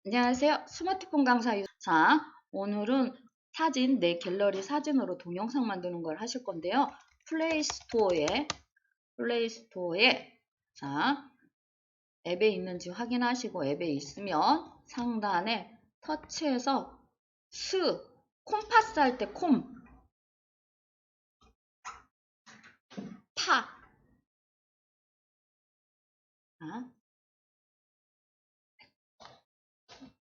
안녕하세요. 스마트폰 강사 자, 오늘은 사진, 내 갤러리 사진으로 동영상 만드는 걸 하실 건데요. 플레이스토어에, 자, 앱에 있는지 확인하시고 앱에 있으면 상단에 터치해서 콤파스 할 때 파.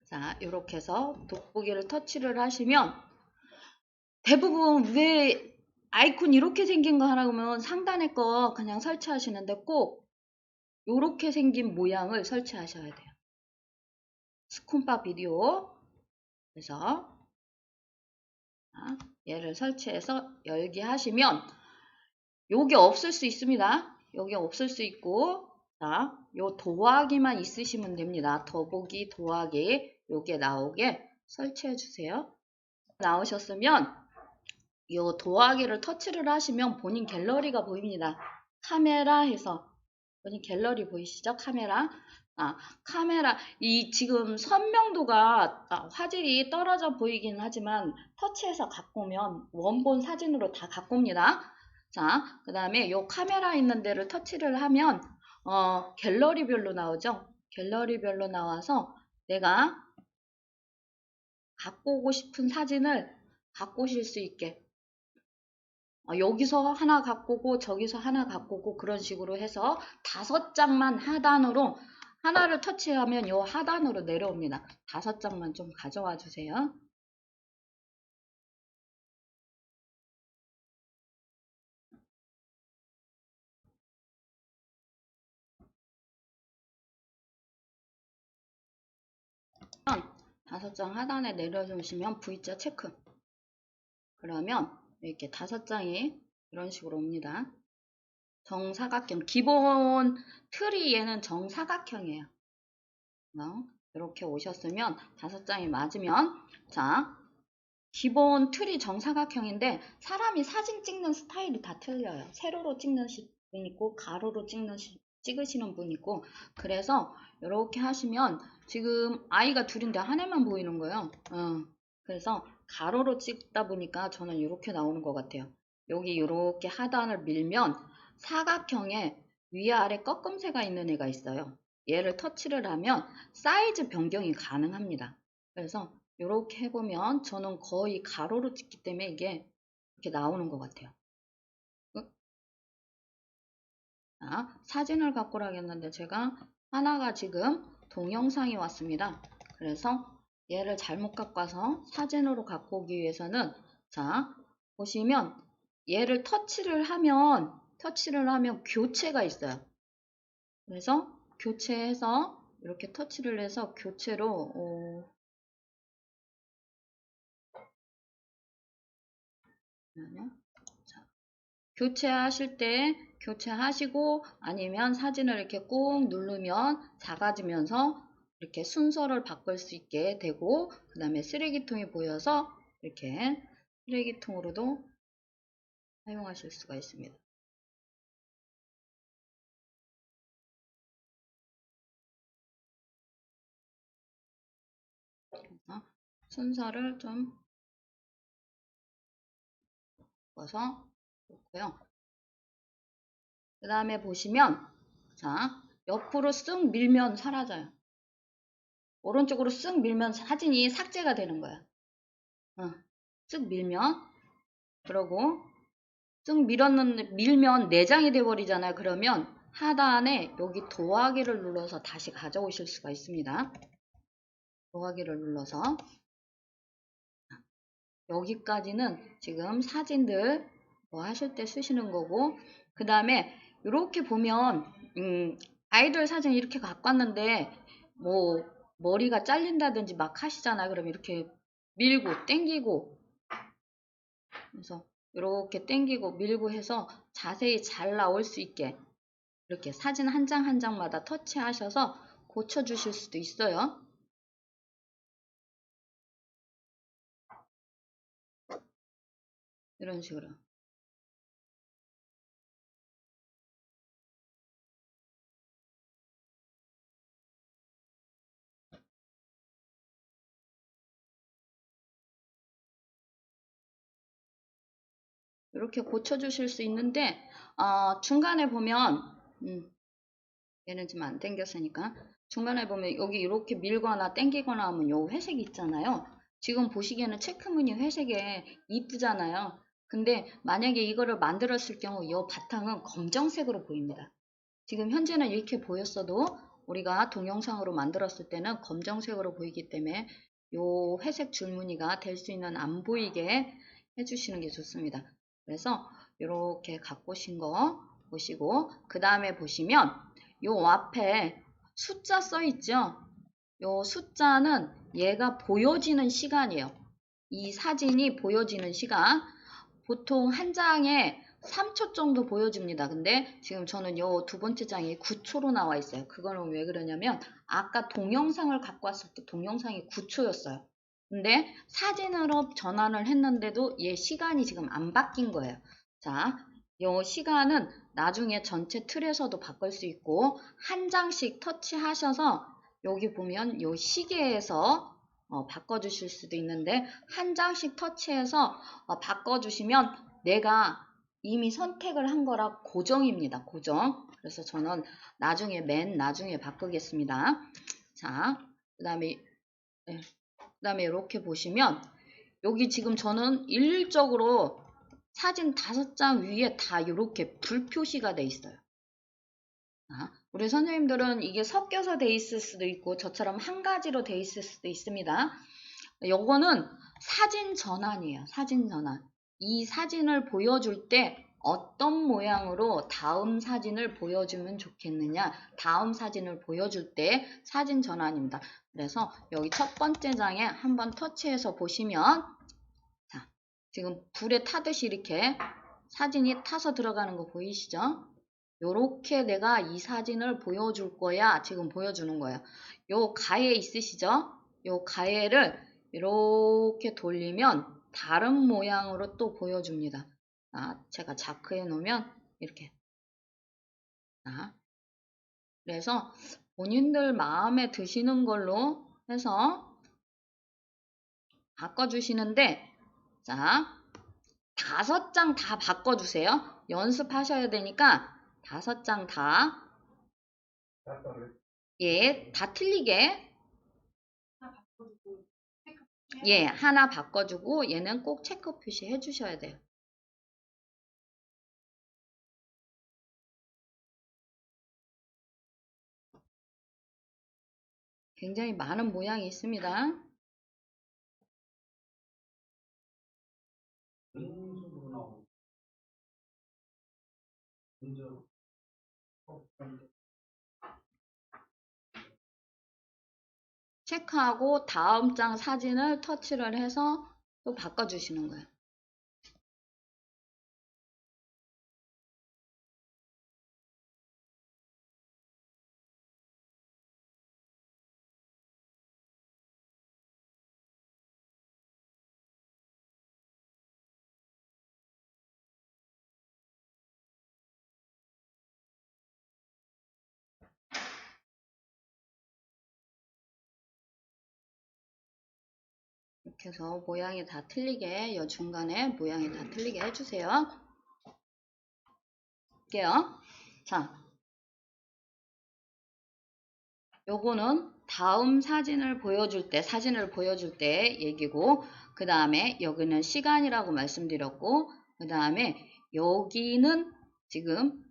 자, 이렇게 해서 돋보기를 터치를 하시면 대부분 왜 아이콘 이렇게 생긴 거 하라 그러면 상단에 거 그냥 설치하시는데 꼭 이렇게 생긴 모양을 설치하셔야 돼요. 스콘파 비디오. 그래서 얘를 설치해서 열기 하시면 요게 없을 수 있습니다. 여기 없을 수 있고, 자, 요 도화기만 있으시면 됩니다. 더보기 도화기 요게 나오게 설치해 주세요. 나오셨으면 요 도화기를 터치를 하시면 본인 갤러리가 보입니다. 카메라 해서 본인 갤러리 보이시죠? 카메라. 카메라 이 지금 선명도가 화질이 떨어져 보이긴 하지만 터치해서 갖고 오면 원본 사진으로 다 갖고 옵니다. 자, 그 다음에 요 카메라 있는 데를 터치를 하면 갤러리별로 나오죠. 갤러리별로 나와서 내가 갖고 오고 싶은 사진을 갖고 오실 수 있게 여기서 하나 갖고 오고 저기서 하나 갖고 오고 그런 식으로 해서 5장만 하단으로 하나를 터치하면 요 하단으로 내려옵니다. 5장만 좀 가져와 주세요. 다섯 장 하단에 내려주시면 V자 체크. 그러면 이렇게 5장이 이런 식으로 옵니다. 정사각형. 기본 틀이 얘는 정사각형이에요. 이렇게 오셨으면 5장이 맞으면 자, 기본 틀이 정사각형인데 사람이 사진 찍는 스타일이 다 틀려요. 세로로 찍는 분 있고 가로로 찍으시는 분 있고 그래서 이렇게 하시면 지금 아이가 둘인데 하나만 보이는 거예요. 그래서 가로로 찍다 보니까 저는 이렇게 나오는 것 같아요. 여기 이렇게 하단을 밀면 사각형에 위아래 꺾음새가 있는 애가 있어요. 얘를 터치를 하면 사이즈 변경이 가능합니다. 그래서 이렇게 해보면 저는 거의 가로로 찍기 때문에 이게 이렇게 나오는 것 같아요. 자, 사진을 갖고 오라겠는데 제가 하나가 지금 동영상이 왔습니다. 그래서 얘를 잘못 갖고 와서 사진으로 갖고 오기 위해서는 자, 보시면 얘를 터치를 하면 교체가 있어요. 그래서 교체해서 이렇게 터치를 해서 교체로 교체하실 때 교체하시고 아니면 사진을 이렇게 꾹 누르면 작아지면서 이렇게 순서를 바꿀 수 있게 되고 그 다음에 쓰레기통이 보여서 이렇게 쓰레기통으로도 사용하실 수가 있습니다. 그래서 순서를 좀 바꿔서 놓고요. 그 다음에 보시면 자 옆으로 쓱 밀면 사라져요. 오른쪽으로 쓱 밀면 사진이 삭제가 되는 거야. 쓱 밀면 그러고 쓱 밀면 내장이 돼버리잖아요. 그러면 하단에 여기 도화기를 눌러서 다시 가져오실 수가 있습니다. 도화기를 눌러서 여기까지는 지금 사진들 뭐 하실 때 쓰시는 거고 그 다음에 이렇게 보면 아이돌 사진 이렇게 갖고 왔는데 뭐 머리가 잘린다든지 막 하시잖아요. 그럼 이렇게 밀고 땡기고 그래서 이렇게 땡기고 밀고 해서 자세히 잘 나올 수 있게 이렇게 사진 한 장 한 장마다 터치하셔서 고쳐주실 수도 있어요. 이런 식으로. 이렇게 고쳐주실 수 있는데 중간에 보면 얘는 지금 안 당겼으니까 중간에 보면 여기 이렇게 밀거나 당기거나 하면 요 회색 있잖아요. 지금 보시기에는 체크무늬 회색에 이쁘잖아요. 근데 만약에 이거를 만들었을 경우 이 바탕은 검정색으로 보입니다. 지금 현재는 이렇게 보였어도 우리가 동영상으로 만들었을 때는 검정색으로 보이기 때문에 요 회색 줄무늬가 될 수 있는 안 보이게 해주시는 게 좋습니다. 그래서 이렇게 갖고 오신 거 보시고 그 다음에 보시면 요 앞에 숫자 써 있죠. 요 숫자는 얘가 보여지는 시간이에요. 이 사진이 보여지는 시간 보통 한 장에 3초 정도 보여줍니다. 근데 지금 저는 요 두 번째 장이 9초로 나와 있어요. 그거는 왜 그러냐면 아까 동영상을 갖고 왔을 때 동영상이 9초였어요. 근데 사진으로 전환을 했는데도 얘 시간이 지금 안 바뀐 거예요. 자, 요 시간은 나중에 전체 틀에서도 바꿀 수 있고 한 장씩 터치하셔서 여기 보면 요 시계에서 바꿔주실 수도 있는데 한 장씩 터치해서 바꿔주시면 내가 이미 선택을 한 거라 고정입니다. 고정. 그래서 저는 나중에 맨 나중에 바꾸겠습니다. 자, 그 다음에 이렇게 보시면 여기 지금 저는 일률적으로 사진 5장 위에 다 이렇게 불 표시가 돼 있어요. 우리 선생님들은 이게 섞여서 돼 있을 수도 있고 저처럼 한 가지로 돼 있을 수도 있습니다. 요거는 사진 전환이에요. 사진 전환. 이 사진을 보여줄 때 어떤 모양으로 다음 사진을 보여주면 좋겠느냐. 다음 사진을 보여줄 때 사진 전환입니다. 그래서 여기 첫 번째 장에 한번 터치해서 보시면 자, 지금 불에 타듯이 이렇게 사진이 타서 들어가는 거 보이시죠? 요렇게 내가 이 사진을 보여줄 거야. 지금 보여주는 거예요. 요 가에 있으시죠? 요 가에를 이렇게 돌리면 다른 모양으로 또 보여줍니다. 제가 자크해 놓으면 이렇게. 그래서 본인들 마음에 드시는 걸로 해서 바꿔주시는데 자, 5장 다 바꿔주세요. 연습하셔야 되니까 5장 다 다 틀리게 하나 바꿔주고 얘는 꼭 체크 표시 해주셔야 돼요. 굉장히 많은 모양이 있습니다. 체크하고 다음 장 사진을 터치를 해서 또 바꿔주시는 거예요. 이렇게 해서 모양이 다 틀리게 이 중간에 모양이 다 틀리게 해주세요. 할게요. 자, 요거는 다음 사진을 보여줄 때 얘기고 그 다음에 여기는 시간이라고 말씀드렸고 그 다음에 여기는 지금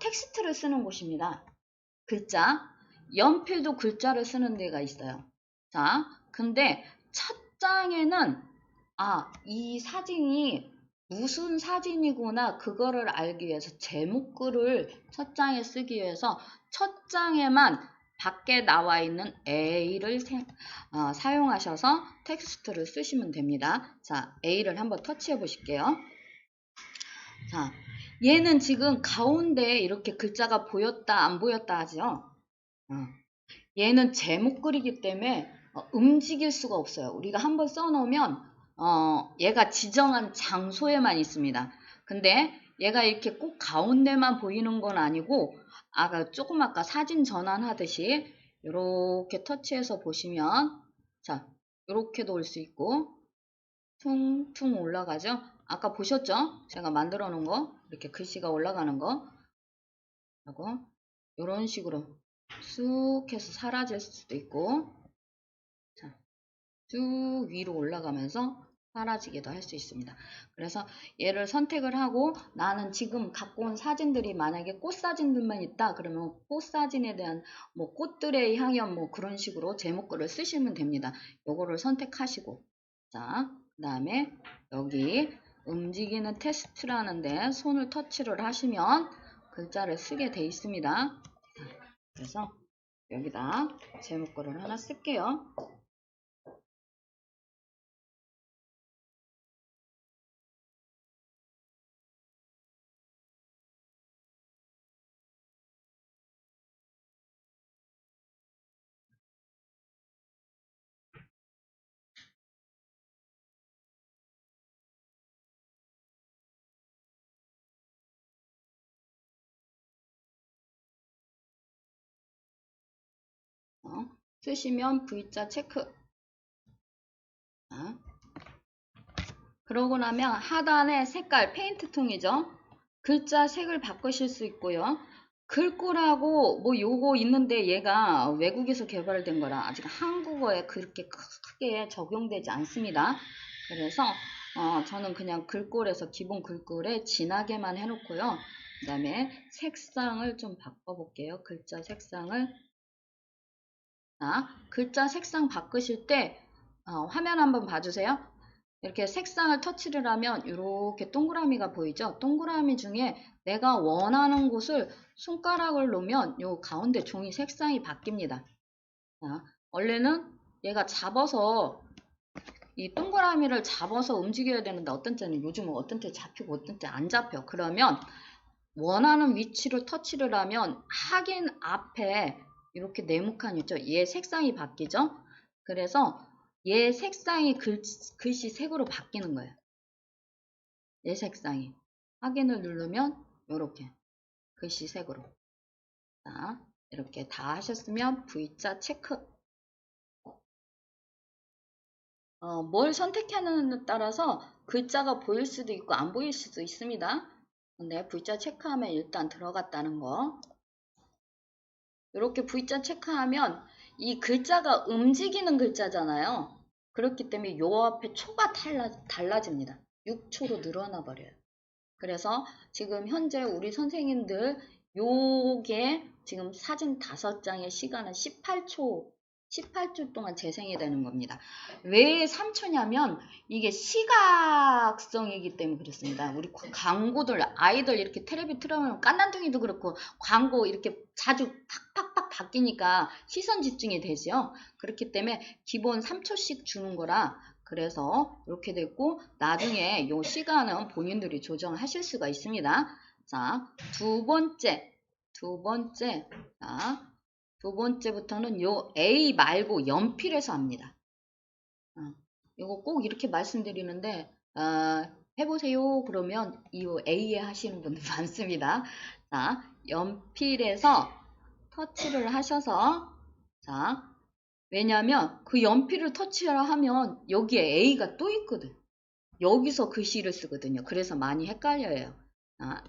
텍스트를 쓰는 곳입니다. 글자, 연필도 글자를 쓰는 데가 있어요. 자, 근데 첫 장에는 이 사진이 무슨 사진이구나 그거를 알기 위해서 제목글을 첫 장에 쓰기 위해서 첫 장에만 밖에 나와 있는 A를 사용하셔서 텍스트를 쓰시면 됩니다. 자, A를 한번 터치해 보실게요. 자, 얘는 지금 가운데 이렇게 글자가 보였다 안 보였다 하죠. 얘는 제목글이기 때문에 움직일 수가 없어요. 우리가 한번 써놓으면 얘가 지정한 장소에만 있습니다. 근데 얘가 이렇게 꼭 가운데만 보이는 건 아니고 조금 아까 사진 전환하듯이 이렇게 터치해서 보시면 자 이렇게도 올 수 있고 퉁퉁 올라가죠. 아까 보셨죠? 제가 만들어 놓은 거 이렇게 글씨가 올라가는 거 하고 이런 식으로 쑥 해서 사라질 수도 있고 자, 쭉 위로 올라가면서 사라지기도 할 수 있습니다. 그래서 얘를 선택을 하고 나는 지금 갖고 온 사진들이 만약에 꽃 사진들만 있다 그러면 꽃 사진에 대한 뭐 꽃들의 향연 뭐 그런 식으로 제목글을 쓰시면 됩니다. 요거를 선택하시고 자, 그 다음에 여기 움직이는 테스트라는데 손을 터치를 하시면 글자를 쓰게 돼 있습니다. 자, 그래서 여기다 제목글을 하나 쓸게요. 쓰시면 V자 체크. 그러고 나면 하단에 색깔 페인트 통이죠. 글자 색을 바꾸실 수 있고요. 글꼴하고 뭐 요거 있는데 얘가 외국에서 개발된 거라 아직 한국어에 그렇게 크게 적용되지 않습니다. 그래서 저는 그냥 글꼴에서 기본 글꼴에 진하게만 해놓고요. 그 다음에 색상을 좀 바꿔볼게요. 글자 색상을. 글자 색상 바꾸실 때 화면 한번 봐주세요. 이렇게 색상을 터치를 하면 이렇게 동그라미가 보이죠? 동그라미 중에 내가 원하는 곳을 손가락을 놓으면 요 가운데 종이 색상이 바뀝니다. 원래는 얘가 잡아서 이 동그라미를 잡아서 움직여야 되는데 어떤 때는 요즘은 어떤 때 잡히고 어떤 때 안 잡혀. 그러면 원하는 위치로 터치를 하면 확인 앞에 이렇게 네모칸 있죠? 얘 색상이 바뀌죠? 그래서 얘 색상이 글씨 색으로 바뀌는 거예요. 얘 색상이. 확인을 누르면 이렇게 글씨 색으로. 자, 이렇게 다 하셨으면 V자 체크. 뭘 선택하느냐에 따라서 글자가 보일 수도 있고 안 보일 수도 있습니다. 근데 V자 체크하면 일단 들어갔다는 거. 이렇게 V자 체크하면 이 글자가 움직이는 글자잖아요. 그렇기 때문에 요 앞에 초가 달라집니다. 6초로 늘어나 버려요. 그래서 지금 현재 우리 선생님들 요게 지금 사진 5장의 시간은 18초 동안 재생이 되는 겁니다. 왜 3초냐면 이게 시각성이기 때문에 그렇습니다. 우리 광고들 아이들 이렇게 텔레비 틀어놓으면 깐난둥이도 그렇고 광고 이렇게 자주 팍팍팍 바뀌니까 시선 집중이 되죠. 그렇기 때문에 기본 3초씩 주는 거라 그래서 이렇게 됐고 나중에 요 시간은 본인들이 조정하실 수가 있습니다. 자, 두 번째부터는 요 A 말고 연필에서 합니다. 이거 꼭 이렇게 말씀드리는데 해보세요 그러면 이 A에 하시는 분들 많습니다. 자, 연필에서 터치를 하셔서 자, 왜냐면 그 연필을 터치를 하면 여기에 A가 또 있거든. 여기서 글씨를 쓰거든요. 그래서 많이 헷갈려요.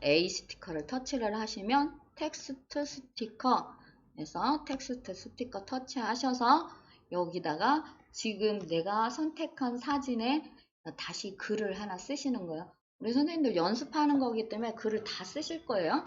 A 스티커를 터치를 하시면 텍스트 스티커에서 텍스트 스티커 터치하셔서 여기다가 지금 내가 선택한 사진에 다시 글을 하나 쓰시는 거예요. 우리 선생님들 연습하는 거기 때문에 글을 다 쓰실 거예요.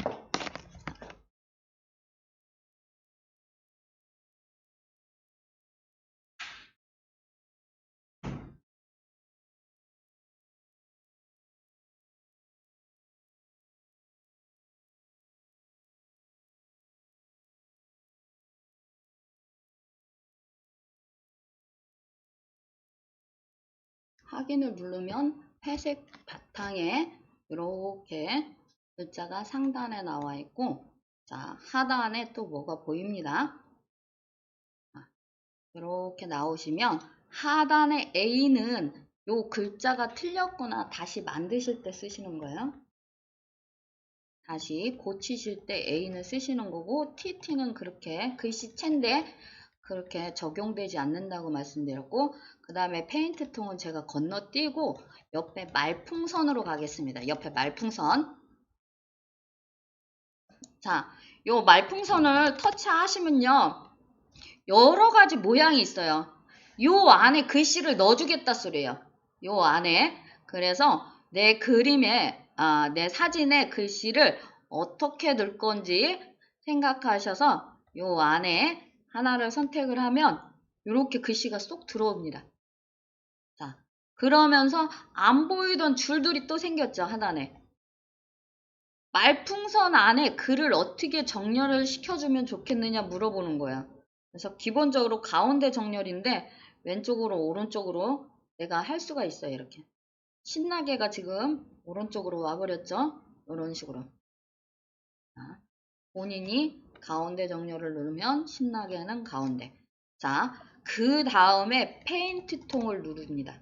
확인을 누르면 회색 바탕에 이렇게 글자가 상단에 나와 있고 자 하단에 또 뭐가 보입니다. 이렇게 나오시면 하단에 A는 요 글자가 틀렸거나 다시 만드실 때 쓰시는 거예요. 다시 고치실 때 A는 쓰시는 거고 TT는 그렇게 글씨체인데 그렇게 적용되지 않는다고 말씀드렸고, 그 다음에 페인트 통은 제가 건너뛰고 옆에 말풍선으로 가겠습니다. 옆에 말풍선. 자, 요 말풍선을 터치하시면요, 여러 가지 모양이 있어요. 요 안에 글씨를 넣어주겠다 소리예요. 요 안에. 그래서 내 그림에, 내 사진에 글씨를 어떻게 넣을 건지 생각하셔서 요 안에 하나를 선택을 하면 이렇게 글씨가 쏙 들어옵니다. 자, 그러면서 안 보이던 줄들이 또 생겼죠, 하단에. 말풍선 안에 글을 어떻게 정렬을 시켜주면 좋겠느냐 물어보는 거야. 그래서 기본적으로 가운데 정렬인데 왼쪽으로 오른쪽으로 내가 할 수가 있어요. 이렇게. 신나게가 지금 오른쪽으로 와버렸죠. 이런 식으로. 자, 본인이 가운데 정렬을 누르면 신나게는 가운데. 자, 그 다음에 페인트 통을 누릅니다.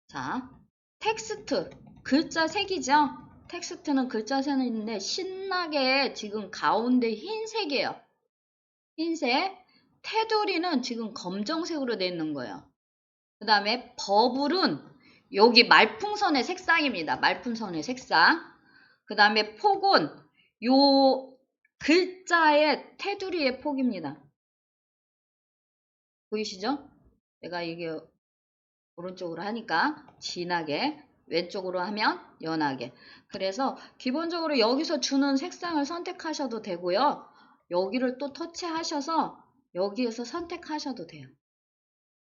자, 텍스트, 글자 색이죠? 텍스트는 글자 색인데 신나게 지금 가운데 흰색이에요. 흰색. 테두리는 지금 검정색으로 되어 있는 거예요. 그 다음에 버블은 여기 말풍선의 색상입니다. 말풍선의 색상. 그 다음에 폭은 요 글자의 테두리의 폭입니다. 보이시죠? 내가 이게 오른쪽으로 하니까 진하게, 왼쪽으로 하면 연하게. 그래서 기본적으로 여기서 주는 색상을 선택하셔도 되고요. 여기를 또 터치하셔서 여기에서 선택하셔도 돼요.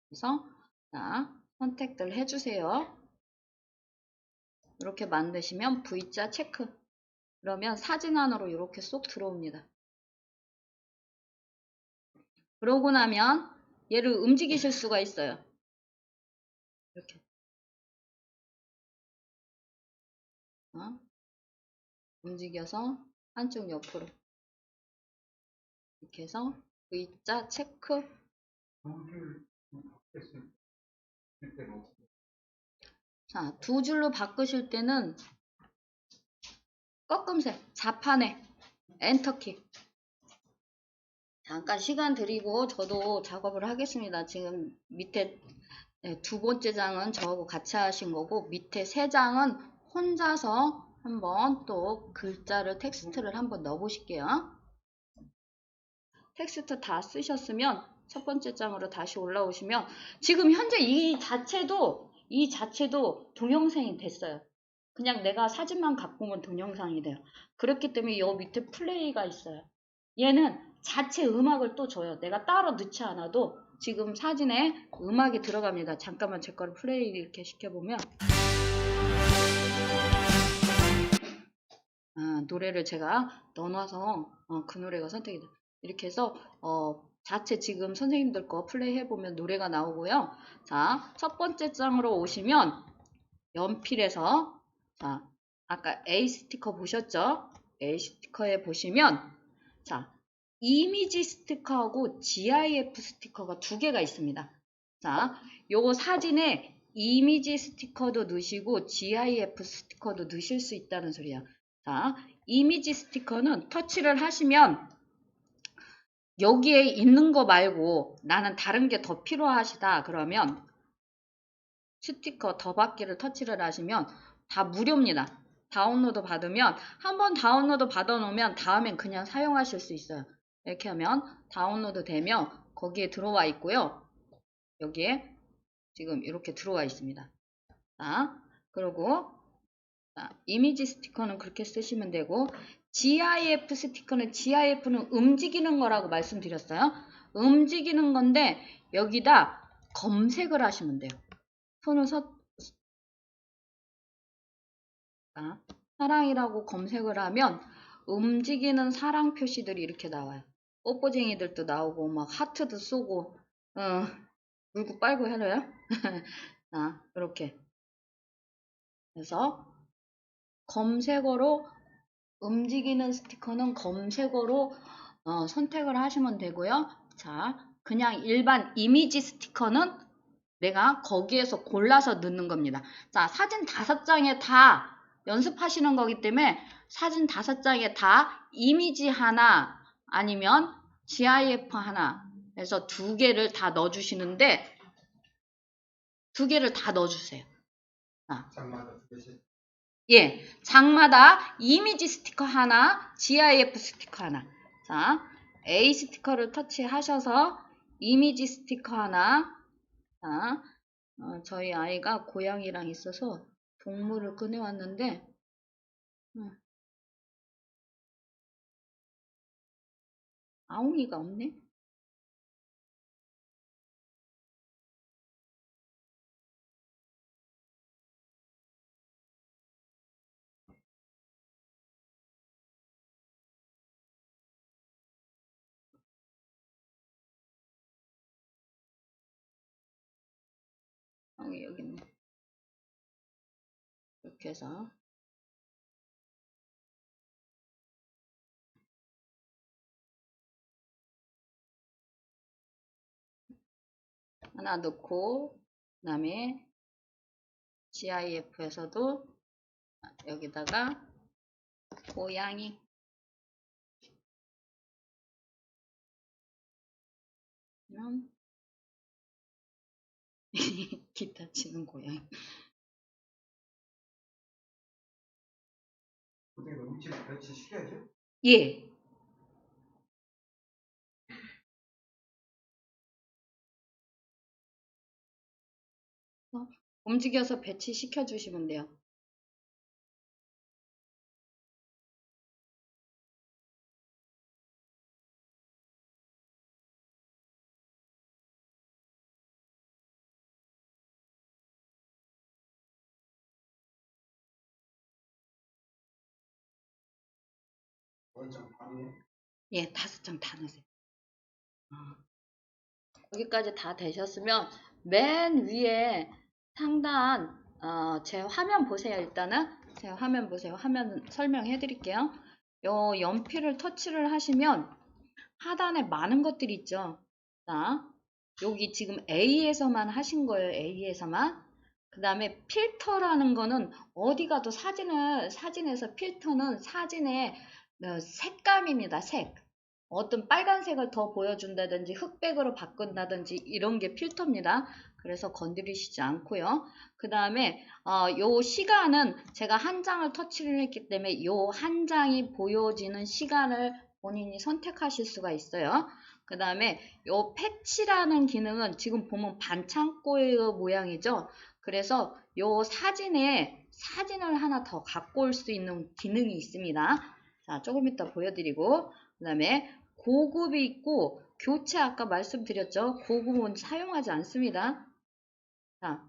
그래서 자, 선택들 해주세요. 이렇게 만드시면 V자 체크. 그러면 사진 안으로 이렇게 쏙 들어옵니다. 그러고 나면 얘를 움직이실 수가 있어요. 이렇게. 움직여서 한쪽 옆으로. 이렇게 해서 V자 체크. 자, 두 줄로 바꾸실 때는 꺾음새, 자판에 엔터키. 잠깐 시간 드리고 저도 작업을 하겠습니다. 지금 밑에 두 번째 장은 저하고 같이 하신 거고 밑에 세 장은 혼자서 한번 또 글자를 텍스트를 한번 넣어 보실게요. 텍스트 다 쓰셨으면 첫 번째 장으로 다시 올라오시면 지금 현재 이 자체도 동영상이 됐어요. 그냥 내가 사진만 갖고 오면 동영상이 돼요. 그렇기 때문에 이 밑에 플레이가 있어요. 얘는 자체 음악을 또 줘요. 내가 따로 넣지 않아도 지금 사진에 음악이 들어갑니다. 잠깐만 제 거를 플레이 이렇게 시켜보면 노래를 제가 넣어놔서 그 노래가 선택이 돼요. 이렇게 해서 자체 지금 선생님들 거 플레이 해보면 노래가 나오고요. 자, 첫 번째 장으로 오시면 연필에서 자, 아까 A 스티커 보셨죠? A 스티커에 보시면 자, 이미지 스티커하고 GIF 스티커가 두 개가 있습니다. 자, 요거 사진에 이미지 스티커도 넣으시고 GIF 스티커도 넣으실 수 있다는 소리야. 자, 이미지 스티커는 터치를 하시면 여기에 있는 거 말고 나는 다른 게 더 필요하시다 그러면 스티커 더 받기를 터치를 하시면 다 무료입니다. 다운로드 받으면 한번 다운로드 받아 놓으면 다음엔 그냥 사용하실 수 있어요. 이렇게 하면 다운로드 되면 거기에 들어와 있고요. 여기에 지금 이렇게 들어와 있습니다. 자, 그리고 이미지 스티커는 그렇게 쓰시면 되고 GIF 스티커는 GIF는 움직이는 거라고 말씀드렸어요. 움직이는 건데 여기다 검색을 하시면 돼요. 손을 사랑이라고 검색을 하면 움직이는 사랑 표시들이 이렇게 나와요. 뽀뽀쟁이들도 나오고 막 하트도 쏘고 물고 빨고 해요. 이렇게 그래서 검색어로 움직이는 스티커는 검색어로 선택을 하시면 되고요. 자, 그냥 일반 이미지 스티커는 내가 거기에서 골라서 넣는 겁니다. 자, 사진 5장에 다 연습하시는 거기 때문에 사진 5장에 다 이미지 하나 아니면 GIF 하나 그래서 두 개를 다 넣어주시는데 두 개를 다 넣어주세요. 장마다 두 개씩. 예, 장마다 이미지 스티커 하나, GIF 스티커 하나. 자, A 스티커를 터치하셔서 이미지 스티커 하나. 자, 저희 아이가 고양이랑 있어서 동물을 꺼내왔는데 아웅이가 없네. 아웅이 여기 있네. 이렇게 해서 하나 넣고 그 다음에 GIF에서도 여기다가 고양이 기타 치는 고양이. 선생님 음식 배치 시켜야죠? 예. 움직여서 배치시켜 주시면 돼요. 원장 방에. 예, 5장 다 넣으세요. 여기까지 다 되셨으면 맨 위에 상단 제 화면 보세요. 일단은 제 화면 보세요. 화면 설명해 드릴게요. 요 연필을 터치를 하시면 하단에 많은 것들이 있죠. 자, 여기 지금 A에서만 하신 거예요. A에서만. 그 다음에 필터라는 거는 어디 가도 사진에서 필터는 사진의 색감입니다. 색. 어떤 빨간색을 더 보여준다든지 흑백으로 바꾼다든지 이런 게 필터입니다. 그래서 건드리시지 않고요. 그 다음에 요 시간은 제가 한 장을 터치를 했기 때문에 요 한 장이 보여지는 시간을 본인이 선택하실 수가 있어요. 그 다음에 요 패치라는 기능은 지금 보면 반창고의 모양이죠. 그래서 요 사진을 하나 더 갖고 올 수 있는 기능이 있습니다. 자, 조금 이따 보여드리고 그 다음에 고급이 있고 교체 아까 말씀드렸죠. 고급은 사용하지 않습니다. 자,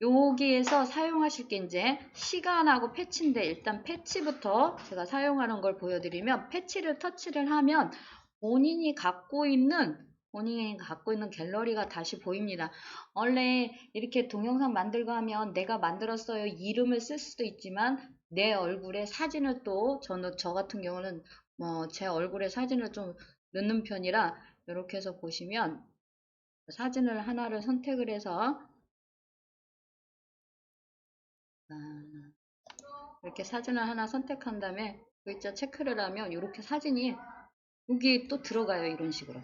여기에서 사용하실 게 이제 시간하고 패치인데 일단 패치부터 제가 사용하는 걸 보여드리면 패치를 터치를 하면 본인이 갖고 있는 갤러리가 다시 보입니다. 원래 이렇게 동영상 만들고 하면 내가 만들었어요 이름을 쓸 수도 있지만 내 얼굴에 사진을 또 저 같은 경우는 제 얼굴에 사진을 좀 넣는 편이라 이렇게 해서 보시면 사진을 하나를 선택을 해서 이렇게 사진을 하나 선택한 다음에 글자 체크를 하면 이렇게 사진이 여기 또 들어가요. 이런 식으로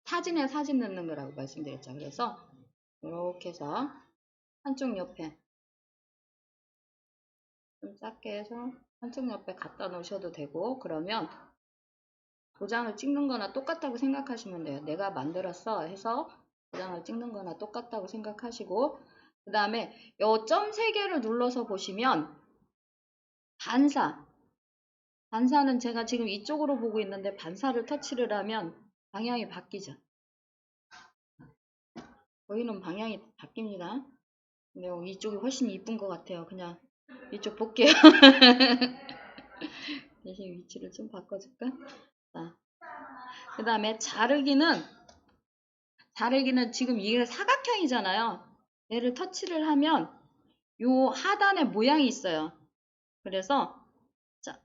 사진에 사진 넣는 거라고 말씀드렸죠. 그래서 이렇게 해서 한쪽 옆에 좀 작게 해서 한쪽 옆에 갖다 놓으셔도 되고 그러면 도장을 찍는 거나 똑같다고 생각하시면 돼요. 내가 만들었어 해서 도장을 찍는 거나 똑같다고 생각하시고 그 다음에 요 점 3개를 눌러서 보시면 반사는 제가 지금 이쪽으로 보고 있는데 반사를 터치를 하면 방향이 바뀌죠. 보이는 방향이 바뀝니다. 근데 이쪽이 훨씬 이쁜 것 같아요. 그냥 이쪽 볼게요. 대신 위치를 좀 바꿔줄까? 자, 그 다음에 자르기는 지금 이게 사각형이잖아요. 얘를 터치를 하면 요 하단에 모양이 있어요. 그래서 자,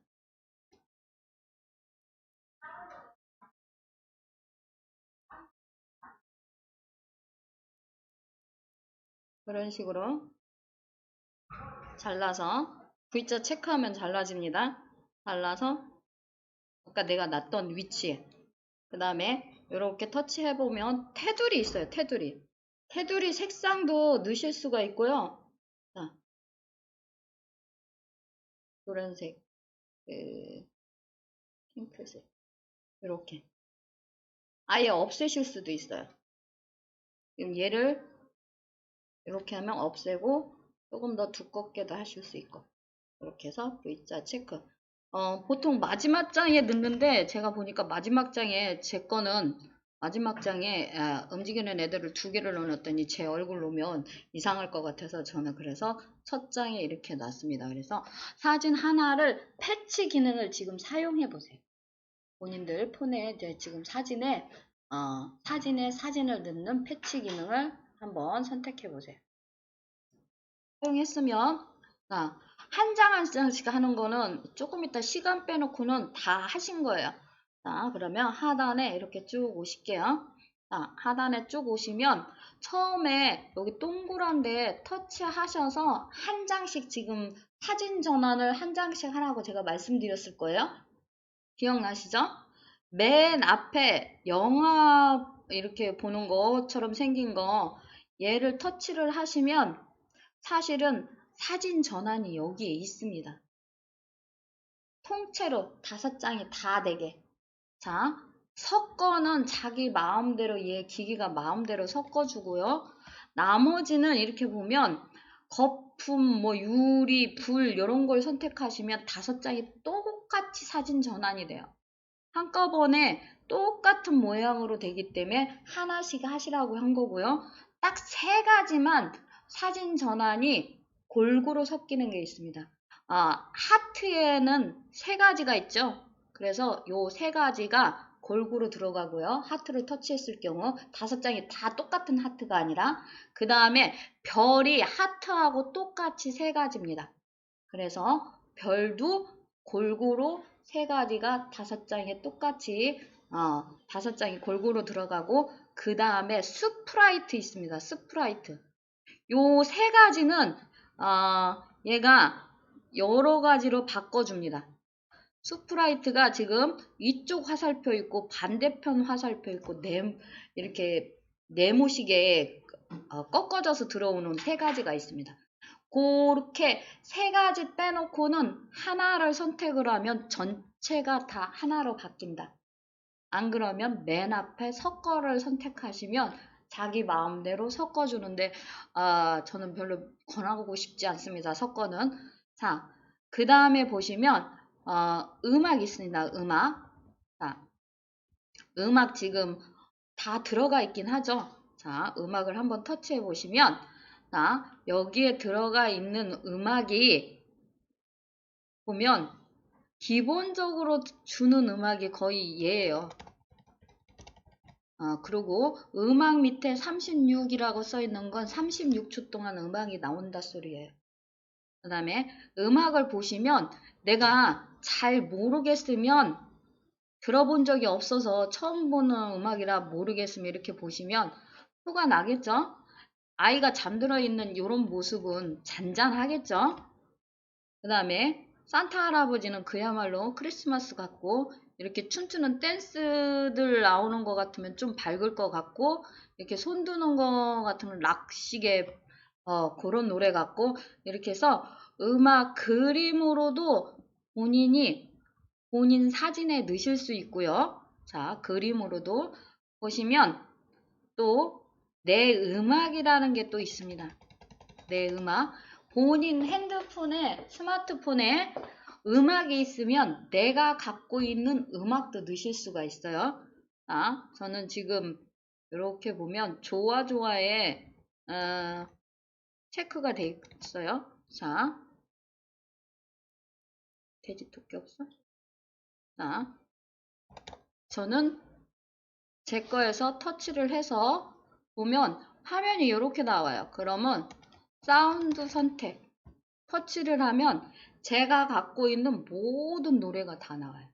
그런 식으로 잘라서 V자 체크하면 잘라집니다. 잘라서 아까 내가 놨던 위치에 그 다음에 이렇게 터치해보면 테두리 있어요. 테두리. 테두리 색상도 넣으실 수가 있고요. 자, 노란색, 핑크색, 이렇게. 아예 없애실 수도 있어요. 지금 얘를 이렇게 하면 없애고 조금 더 두껍게도 하실 수 있고. 이렇게 해서 V자 체크. 보통 마지막 장에 넣는데 제가 보니까 마지막 장에 제 거는 마지막 장에 움직이는 애들을 2개를 넣어놨더니 제 얼굴 놓으면 이상할 것 같아서 저는 그래서 첫 장에 이렇게 놨습니다. 그래서 사진 하나를 패치 기능을 지금 사용해 보세요. 본인들 폰에 이제 지금 사진에 사진을 넣는 패치 기능을 한번 선택해 보세요. 사용했으면 한 장 한 장씩 하는 거는 조금 이따 시간 빼놓고는 다 하신 거예요. 자, 그러면 하단에 이렇게 쭉 오실게요. 자, 하단에 쭉 오시면 처음에 여기 동그란 데 터치하셔서 한 장씩 지금 사진 전환을 한 장씩 하라고 제가 말씀드렸을 거예요. 기억나시죠? 맨 앞에 영화 이렇게 보는 것처럼 생긴 거 얘를 터치를 하시면 사실은 사진 전환이 여기에 있습니다. 통째로 5장이 다 되게. 자, 섞어는 자기 마음대로 얘 기기가 마음대로 섞어주고요. 나머지는 이렇게 보면 거품, 뭐 유리, 불 이런 걸 선택하시면 5장이 똑같이 사진 전환이 돼요. 한꺼번에 똑같은 모양으로 되기 때문에 하나씩 하시라고 한 거고요. 딱 3가지만 사진 전환이 골고루 섞이는 게 있습니다. 하트에는 3가지가 있죠. 그래서 요 3가지가 골고루 들어가고요. 하트를 터치했을 경우 5장이 다 똑같은 하트가 아니라 그 다음에 별이 하트하고 똑같이 3가지입니다. 그래서 별도 골고루 3가지가 5장에 똑같이 5장이 골고루 들어가고 그 다음에 스프라이트 있습니다. 스프라이트. 요 3가지는 얘가 여러 가지로 바꿔줍니다. 스프라이트가 지금 이쪽 화살표 있고 반대편 화살표 있고 이렇게 네모시게 꺾어져서 들어오는 3가지가 있습니다. 그렇게 3가지 빼놓고는 하나를 선택을 하면 전체가 다 하나로 바뀐다. 안 그러면 맨 앞에 섞어를 선택하시면 자기 마음대로 섞어주는데 저는 별로 권하고 싶지 않습니다. 섞어는. 자, 그 다음에 보시면 음악 있습니다. 음악. 자, 음악 지금 다 들어가 있긴 하죠. 자, 음악을 한번 터치해 보시면 자, 여기에 들어가 있는 음악이 보면 기본적으로 주는 음악이 거의 얘예요. 그리고 음악 밑에 36이라고 써 있는 건 36초 동안 음악이 나온다 소리예요. 그 다음에 음악을 보시면 내가 잘 모르겠으면 들어본 적이 없어서 처음 보는 음악이라 모르겠으면 이렇게 보시면 표가 나겠죠? 아이가 잠들어 있는 이런 모습은 잔잔하겠죠? 그 다음에 산타 할아버지는 그야말로 크리스마스 같고 이렇게 춤추는 댄스들 나오는 것 같으면 좀 밝을 것 같고 이렇게 손 드는 것 같으면 락식의 그런 노래 같고 이렇게 해서 음악 그림으로도 본인 사진에 넣으실 수 있고요. 자, 그림으로도 보시면 또 내 음악이라는 게 또 있습니다. 내 음악. 본인 핸드폰에, 스마트폰에 음악이 있으면 내가 갖고 있는 음악도 넣으실 수가 있어요. 저는 지금 이렇게 보면 좋아에 체크가 돼 있어요. 자, 돼지 토끼 없어? 자, 저는 제 거에서 터치를 해서 보면 화면이 이렇게 나와요. 그러면 사운드 선택 터치를 하면 제가 갖고 있는 모든 노래가 다 나와요.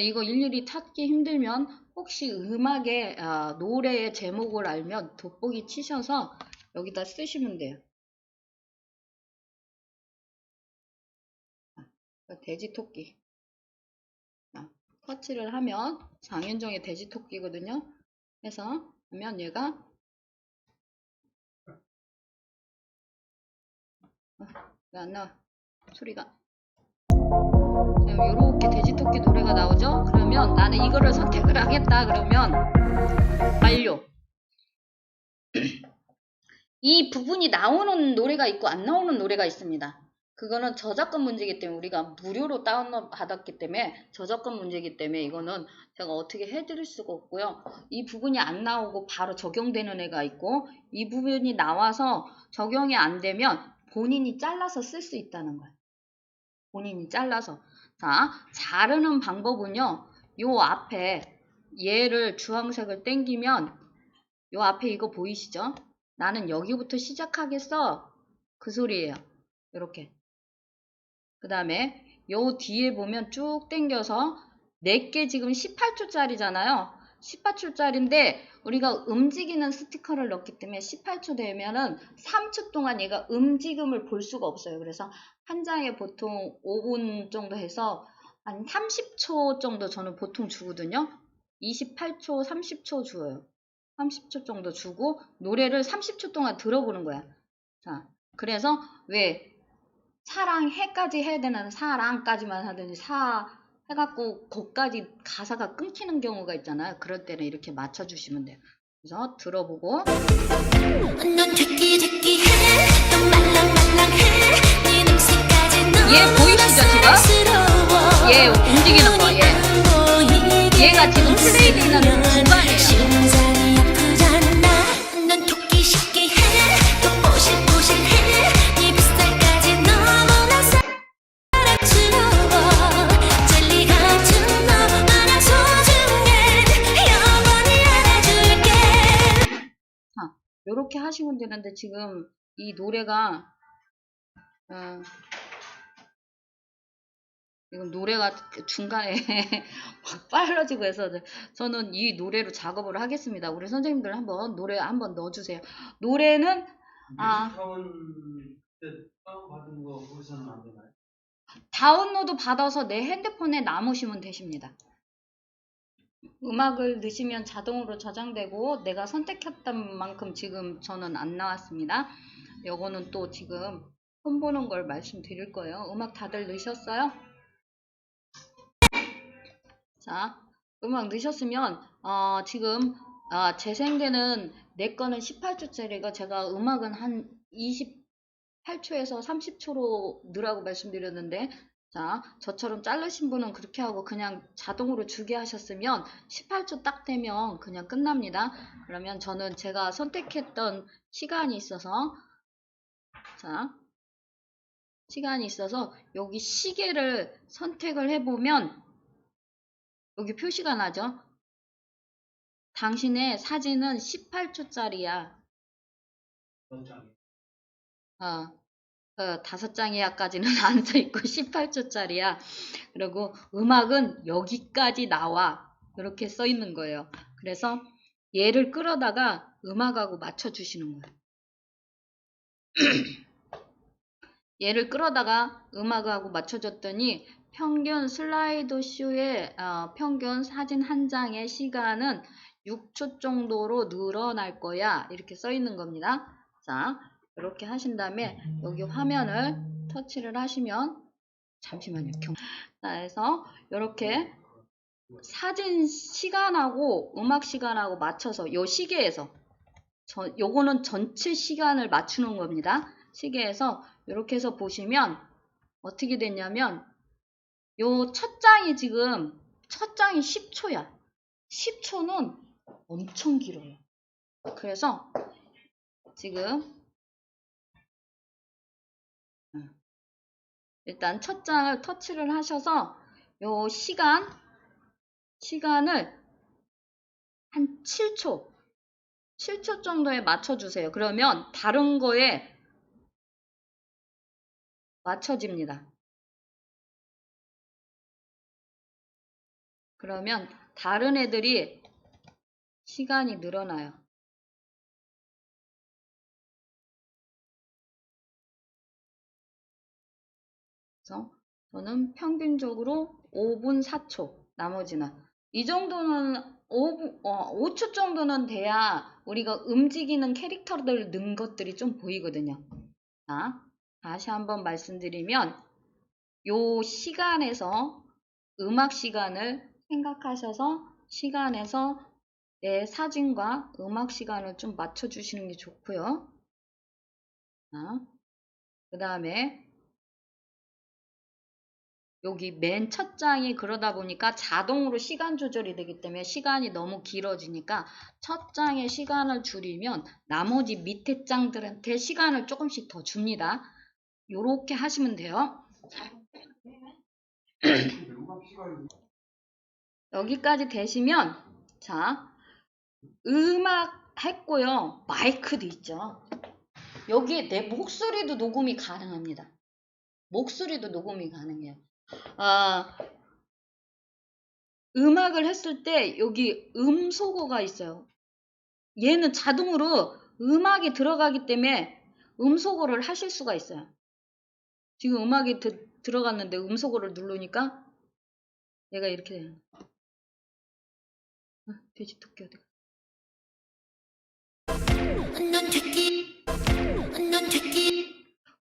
이거 일일이 찾기 힘들면 혹시 음악의 노래의 제목을 알면 돋보기 치셔서 여기다 쓰시면 돼요. 돼지 토끼. 터치를 하면 장윤정의 돼지토끼거든요. 그래서 하면 얘가 왜 안 나와? 소리가. 이렇게 돼지토끼 노래가 나오죠? 그러면 나는 이거를 선택을 하겠다. 그러면 완료. 이 부분이 나오는 노래가 있고 안 나오는 노래가 있습니다. 그거는 저작권 문제이기 때문에 우리가 무료로 다운로드 받았기 때문에 저작권 문제이기 때문에 이거는 제가 어떻게 해드릴 수가 없고요. 이 부분이 안 나오고 바로 적용되는 애가 있고 이 부분이 나와서 적용이 안 되면 본인이 잘라서 쓸 수 있다는 거예요. 본인이 잘라서. 자, 자르는 방법은요. 요 앞에 얘를 주황색을 땡기면 요 앞에 이거 보이시죠? 나는 여기부터 시작하겠어. 그 소리예요. 이렇게. 그 다음에 요 뒤에 보면 쭉 당겨서 4개 지금 18초짜리잖아요. 18초짜리인데 우리가 움직이는 스티커를 넣기 때문에 18초 되면은 3초 동안 얘가 움직임을 볼 수가 없어요. 그래서 한 장에 보통 5분 정도 해서 한 30초 정도 저는 보통 주거든요. 28초, 30초 줘요. 30초 정도 주고 노래를 30초 동안 들어보는 거야. 자, 그래서 왜 사랑해까지 해야 되는 사랑까지만 하더니 해갖고 거기까지 가사가 끊기는 경우가 있잖아요. 그럴 때는 이렇게 맞춰주시면 돼요. 그래서 들어보고 얘 보이시죠 지금? 얘 움직이는 거 얘가 지금 플레이되는 중간이에요. 요렇게 하시면 되는데 지금 이 노래가 지금 노래가 중간에 막 빨라지고 해서 저는 이 노래로 작업을 하겠습니다. 우리 선생님들 한번 노래 한번 넣어주세요. 노래는 다운받은 거 거기서는 안 되나요? 다운로드 받아서 내 핸드폰에 남으시면 되십니다. 음악을 넣으시면 자동으로 저장되고 내가 선택했던 만큼 지금 저는 안 나왔습니다. 요거는 또 지금 손보는 걸 말씀드릴 거예요. 음악 다들 넣으셨어요? 자, 음악 넣으셨으면 지금 재생되는 내 거는 18초짜리가 제가 음악은 한 28초에서 30초로 넣으라고 말씀드렸는데 자, 저처럼 자르신 분은 그렇게 하고 그냥 자동으로 주게 하셨으면 18초 딱 되면 그냥 끝납니다. 그러면 저는 제가 선택했던 시간이 있어서 자, 시간이 있어서 여기 시계를 선택을 해보면 여기 표시가 나죠? 당신의 사진은 18초짜리야. 5장이야까지는 안 써있고 18초짜리야. 그리고 음악은 여기까지 나와. 이렇게 써있는 거예요. 그래서 얘를 끌어다가 음악하고 맞춰주시는 거예요. 얘를 끌어다가 음악하고 맞춰줬더니 평균 슬라이드 쇼의 평균 사진 한 장의 시간은 6초 정도로 늘어날 거야. 이렇게 써 있는 겁니다. 자, 이렇게 하신 다음에 여기 화면을 터치를 하시면 잠시만요. 자, 해서 이렇게 사진 시간하고 음악 시간하고 맞춰서 요 시계에서 요거는 전체 시간을 맞추는 겁니다. 시계에서 이렇게 해서 보시면 어떻게 됐냐면 요 첫 장이 지금 첫 장이 10초야. 10초는 엄청 길어요. 그래서 지금 일단 첫 장을 터치를 하셔서 요 시간을 한 7초 정도에 맞춰주세요. 그러면 다른 거에 맞춰집니다. 그러면 다른 애들이 시간이 늘어나요. 그래서 저는 평균적으로 5분 4초 나머지는. 이 정도는 5초 정도는 돼야 우리가 움직이는 캐릭터들 넣은 것들이 좀 보이거든요. 자, 다시 한번 말씀드리면 요 시간에서 음악 시간을 생각하셔서 시간에서 내 사진과 음악 시간을 좀 맞춰주시는 게 좋고요. 그 다음에 여기 맨 첫 장이 그러다 보니까 자동으로 시간 조절이 되기 때문에 시간이 너무 길어지니까 첫 장의 시간을 줄이면 나머지 밑에 장들한테 시간을 조금씩 더 줍니다. 요렇게 하시면 돼요. 여기까지 되시면 자, 음악 했고요. 마이크도 있죠. 여기에 내 목소리도 녹음이 가능합니다. 목소리도 녹음이 가능해요. 음악을 했을 때 여기 음소거가 있어요. 얘는 자동으로 음악이 들어가기 때문에 음소거를 하실 수가 있어요. 지금 음악이 들어갔는데 음소거를 누르니까 얘가 이렇게 돼요. 돼지 토끼 어디가?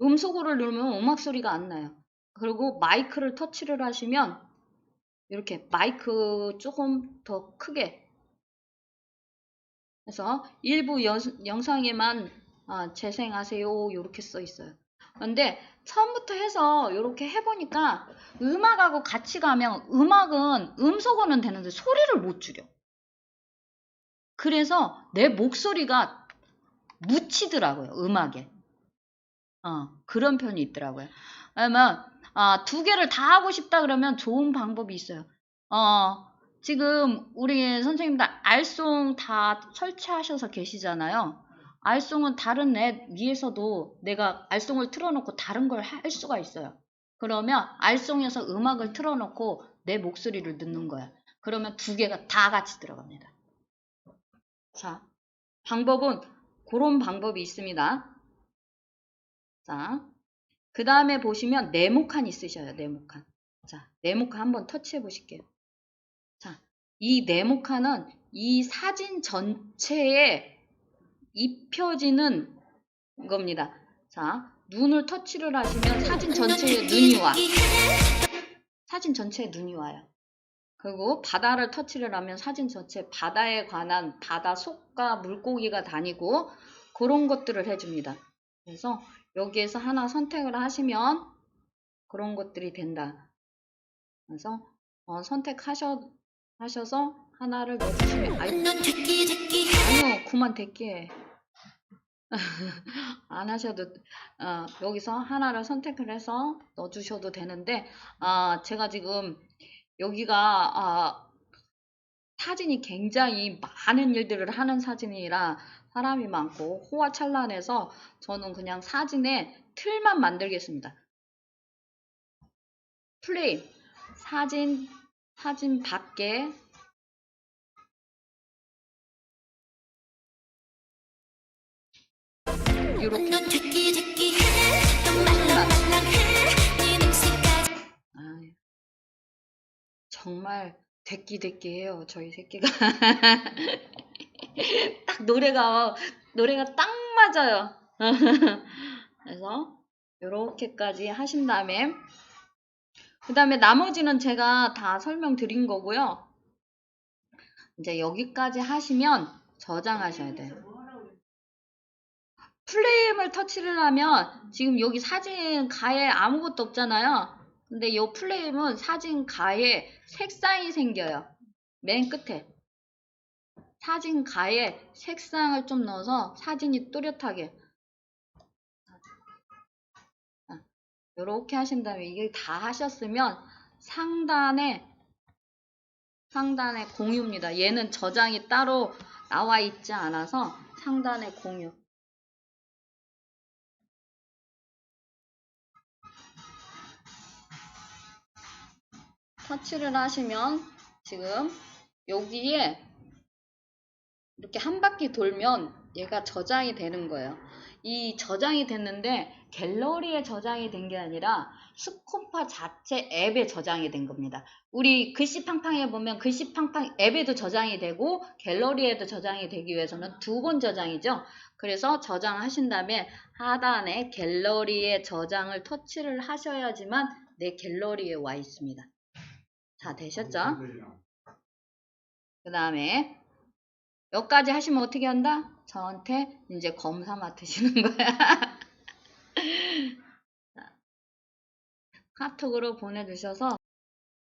음소거를 누르면 음악 소리가 안 나요. 그리고 마이크를 터치를 하시면 이렇게 마이크 조금 더 크게 해서 일부 영상에만 재생하세요 이렇게 써 있어요. 근데 처음부터 해서 이렇게 해보니까 음악하고 같이 가면 음악은 음소거는 되는데 소리를 못 줄여. 그래서 내 목소리가 묻히더라고요. 음악에. 그런 편이 있더라고요. 그러면 두 개를 다 하고 싶다 그러면 좋은 방법이 있어요. 지금 우리 선생님들 알송 다 설치하셔서 계시잖아요. 알송은 다른 앱 위에서도 내가 알송을 틀어놓고 다른 걸 할 수가 있어요. 그러면 알송에서 음악을 틀어놓고 내 목소리를 넣는 거야. 그러면 두 개가 다 같이 들어갑니다. 자, 방법은 그런 방법이 있습니다. 자, 그 다음에 보시면 네모칸 있으셔요. 네모칸. 자, 네모칸 한번 터치해 보실게요. 자, 이 네모칸은 이 사진 전체에 입혀지는 겁니다. 자, 눈을 터치를 하시면 사진 전체에 눈이 와. 사진 전체에 눈이 와요. 그리고 바다를 터치를 하면 사진 전체 바다에 관한 바다 속과 물고기가 다니고 그런 것들을 해줍니다. 그래서 여기에서 하나 선택을 하시면 그런 것들이 된다. 그래서 선택하셔서 하나를 넣어주시면 아니요 그만 될게 안 하셔도 여기서 하나를 선택을 해서 넣어주셔도 되는데 제가 지금 여기가 사진이 굉장히 많은 일들을 하는 사진이라 사람이 많고 호화찬란해서 저는 그냥 사진에 틀만 만들겠습니다. 플레이 사진 밖에 이렇게 정말 대끼대끼해요 저희 새끼가 딱 노래가 딱 맞아요. 그래서 이렇게까지 하신 다음에 그 다음에 나머지는 제가 다 설명드린 거고요. 이제 여기까지 하시면 저장하셔야 돼요. 플레임을 터치를 하면 지금 여기 사진 가에 아무것도 없잖아요. 근데 이 플레임은 사진 가에 색상이 생겨요. 맨 끝에 사진 가에 색상을 좀 넣어서 사진이 또렷하게 이렇게 하신 다음에 이게 다 하셨으면 상단에 공유입니다. 얘는 저장이 따로 나와 있지 않아서 상단에 공유. 터치를 하시면 지금 여기에 이렇게 한 바퀴 돌면 얘가 저장이 되는 거예요. 이 저장이 됐는데 갤러리에 저장이 된 게 아니라 스코파 자체 앱에 저장이 된 겁니다. 우리 글씨팡팡에 보면 글씨팡팡 앱에도 저장이 되고 갤러리에도 저장이 되기 위해서는 2번 저장이죠. 그래서 저장하신 다음에 하단에 갤러리에 저장을 터치를 하셔야지만 내 갤러리에 와 있습니다. 다 되셨죠? 그 다음에 여기까지 하시면 어떻게 한다? 저한테 이제 검사 맡으시는 거야. 카톡으로 보내주셔서